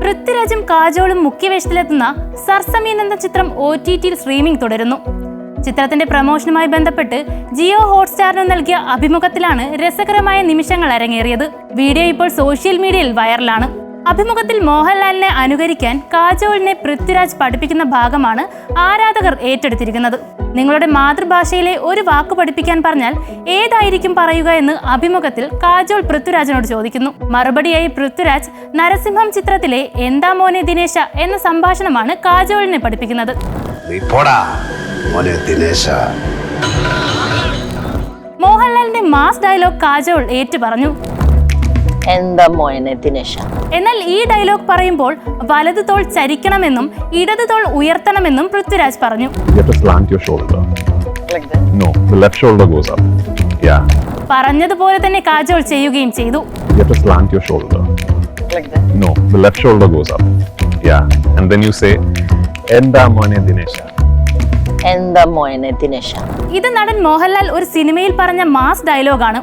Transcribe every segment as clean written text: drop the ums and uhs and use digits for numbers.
പൃഥ്വിരാജും കാജോളും മുഖ്യവേഷത്തിലെത്തുന്ന സർസമീൻ എന്ന ചിത്രം OTTയിൽ സ്ട്രീമിംഗ് തുടരുന്നു. ചിത്രത്തിന്റെ പ്രമോഷനുമായി ബന്ധപ്പെട്ട് ജിയോ ഹോട്ട്സ്റ്റാറിന് നൽകിയ അഭിമുഖത്തിലാണ് രസകരമായ നിമിഷങ്ങൾ അരങ്ങേറിയത്. വീഡിയോ ഇപ്പോൾ സോഷ്യൽ മീഡിയയിൽ വൈറലാണ്. അഭിമുഖത്തിൽ മോഹൻലാലിനെ അനുകരിക്കാൻ കാജോളിനെ പൃഥ്വിരാജ് പഠിപ്പിക്കുന്ന ഭാഗമാണ് ആരാധകർ ഏറ്റെടുത്തിരിക്കുന്നത്. നിങ്ങളുടെ മാതൃഭാഷയിലെ ഒരു വാക്ക് പഠിപ്പിക്കാൻ പറഞ്ഞാൽ ഏതായിരിക്കും പറയുക എന്ന് അഭിമുഖത്തിൽ കാജോൾ പൃഥ്വിരാജിനോട് ചോദിക്കുന്നു. മറുപടിയായി പൃഥ്വിരാജ് നരസിംഹം ചിത്രത്തിലെ എന്താ മോനെ ദിനേശ എന്ന സംഭാഷണമാണ് കാജോളിനെ പഠിപ്പിക്കുന്നത്. മോഹൻലാലിന്റെ മാസ് ഡയലോഗ് കാജോൾ ഏറ്റു പറഞ്ഞു. എന്നാൽ ഈ ഡയലോഗ് പറയുമ്പോൾ വലതു തോൾ ചരിക്കണമെന്നും ഇടതു തോൾ ഉയർത്തണമെന്നും പൃഥ്വിരാജ് പറഞ്ഞു. പറഞ്ഞതുപോലെ തന്നെ കാജോൾ ചെയ്യുകയും ചെയ്തു. ഇത് നടൻ മോഹൻലാൽ ഒരു സിനിമയിൽ പറഞ്ഞ മാസ് ഡയലോഗാണ്.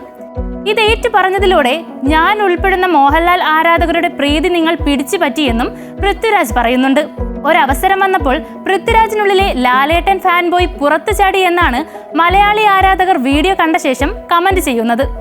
ഇത് ഏറ്റു പറഞ്ഞതിലൂടെ ഞാൻ ഉൾപ്പെടുന്ന മോഹൻലാൽ ആരാധകരുടെ പ്രീതി നിങ്ങൾ പിടിച്ചു പറ്റിയെന്നും പൃഥ്വിരാജ് പറയുന്നുണ്ട്. ഒരവസരം വന്നപ്പോൾ പൃഥ്വിരാജിനുള്ളിലെ ലാലേട്ടൻ ഫാൻ ബോയ് പുറത്തു ചാടി എന്നാണ് മലയാളി ആരാധകർ വീഡിയോ കണ്ട ശേഷം കമന്റ് ചെയ്യുന്നത്.